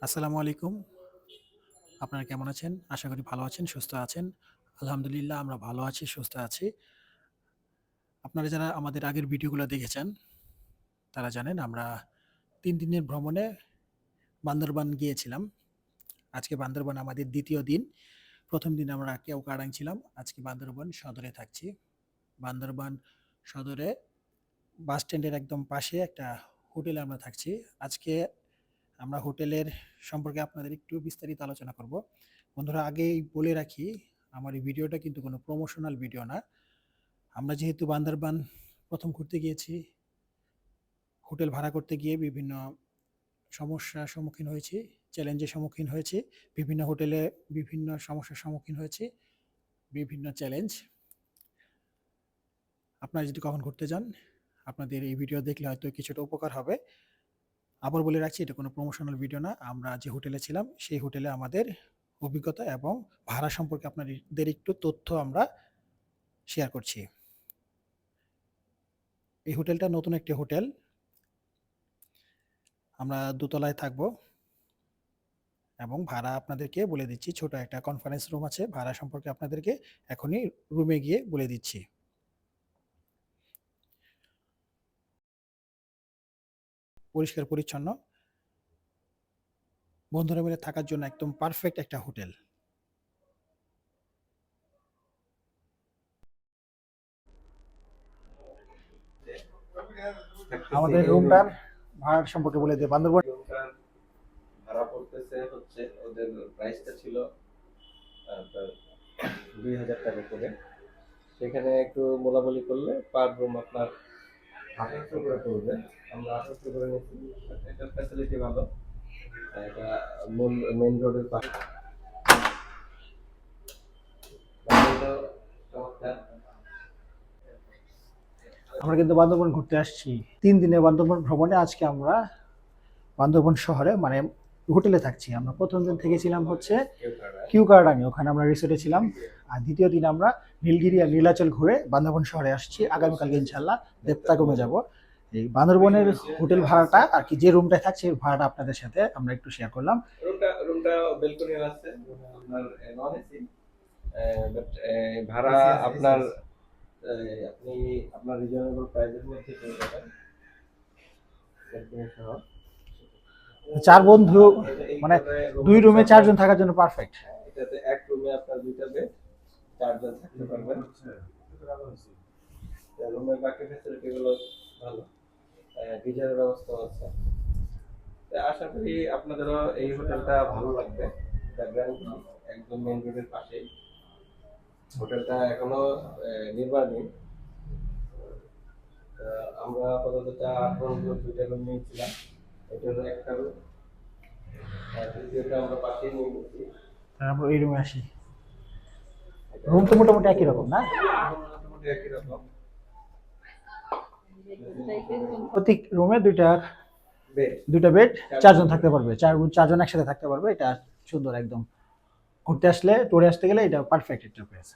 আসসালামু আলাইকুম। আপনারা কেমন আছেন? আশা করি ভালো আছেন, সুস্থ আছেন। আলহামদুলিল্লাহ আমরা ভালো আছি, সুস্থ আছি। আপনারা যারা আমাদের আগের ভিডিওগুলো দেখেছেন, তারা জানেন আমরা ৩ দিনের ভ্রমণে বান্দরবান গিয়েছিলাম। আজকে বান্দরবান আমাদের ২য় দিন। ১ম দিন আমরা কেওক্রাডাং ছিলাম। আজকে বান্দরবান সদরে থাকছি। বান্দরবান সদরে বাস স্ট্যান্ডের একদম পাশে একটা হোটেলে আমরা থাকছি। আজকে আমরা হোটেলের সম্পর্কে আপনাদের একটু বিস্তারিত আলোচনা করব। বন্ধুরা আগেই বলে রাখি, আমার এই ভিডিওটা কিন্তু কোনো প্রমোশনাল ভিডিও না। আমরা যেহেতু বান্দরবান ১ম ঘুরতে গিয়েছি, হোটেল ভাড়া করতে গিয়ে বিভিন্ন সমস্যার সম্মুখীন হয়েছি, চ্যালেঞ্জের সম্মুখীন হয়েছি। বিভিন্ন হোটেলে বিভিন্ন সমস্যার সম্মুখীন হয়েছি, বিভিন্ন চ্যালেঞ্জ। আপনারা যদি কখনো ঘুরতে যান, আপনাদের এই ভিডিও দেখলে হয়তো কিছুটা উপকার হবে। আবার বলে রাখছি, এটা কোনো প্রমোশনাল ভিডিও না। আমরা যে হোটেলে ছিলাম, সেই হোটেলে আমাদের অভিজ্ঞতা এবং ভাড়া সম্পর্কে আপনাদের একটু তথ্য আমরা শেয়ার করছি। এই হোটেলটা নতুন একটি হোটেল। আমরা দোতলায় থাকবো এবং ভাড়া আপনাদেরকে বলে দিচ্ছি। ছোট একটা কনফারেন্স রুম আছে। ভাড়া সম্পর্কে আপনাদেরকে এখনই রুমে গিয়ে বলে দিচ্ছি। পরিষ্কার পরিচ্ছন্ন, বন্ধুরা মিলে থাকার জন্য একদম পারফেক্ট একটা হোটেল। আমাদের রুমটার ভাড়া সম্পর্কে বলে দিই। বান্দরবান রুমটার ভাড়া পড়তেছে হচ্ছে ওদের প্রাইসটা ছিল আপনার ২,০০০ টাকা করে। সেখানে একটু মোলামুলি করলে পার রুম আপনার ১৮০০ করে পড়বে। আমরা ১৮০০ করে নিচ্ছি। এটার ফ্যাসিলিটি ভালো। এটা মূল মেইন রোডের পাশে। বাকিটাও চমৎকার। আমরা কিন্তু বান্দরবান ঘুরতে আসছি। ৩ দিনের বান্দরবান ভ্রমণে আজকে আমরা বান্দরবান শহরে মানে হোটেলে থাকছি। আমরা ১ম দিন থেকেছিলাম হচ্ছে কিউকারডাঙ্গে, ওখানে আমরা রিসোর্টে ছিলাম। আর ২য় দিন আমরা নীলগিরি আর নীলাচল ঘুরে বান্দরবান শহরে আসছি। আগামীকালকে ইনশাল্লাহ দেবতাগমে যাব। এই বান্দরবনের হোটেল ভাড়াটা আর কি, যে রুমটায় থাকছি এর ভাড়াটা আপনাদের সাথে আমরা একটু শেয়ার করলাম। রুমটা বেলকনি আছে আপনার নন এসি, বাট ভাড়া আপনার আপনি আপনার রিজনেবল প্রাইসের মধ্যে পেয়ে যাবেন বেলকনি সহ। ৪ বন্ধু মানে ২ রুমে ৪ জন থাকার জন্য পারফেক্ট। এটাতে এক রুমে আপনার ২টা বেড, ৪ জন থাকতে পারবেন। রুমের বাকি ফ্যাসিলিটি গুলো ভালো, গিজারের ব্যবস্থা আছে। আশা করি আপনাদেরও এই হোটেলটা ভালো লাগবে। একদম মেইন রোডের পাশেই হোটেলটা এখনো নির্মাণাধীন। আমরা আপাতত ৮ বন্ধু ২টা রুম নিয়েছিলাম। এটা হলো একটা রুম, আর দ্বিতীয়টা আমরা পাশেই নিয়ে নিয়েছি। আমরা এই রুমে আসি। রুম তো মোটামুটি একই রকম না? মোটামুটি একই রকম। প্রতি রুমে বেড, ২টা বেড, ৪ জন থাকতে পারবে। ৪ জন একসাথে থাকতে পারবে। এটা সুন্দর একদম। ঘুরতে আসলে, ট্যুরে আসতে গেলে এটা পারফেক্ট একটা প্লেস।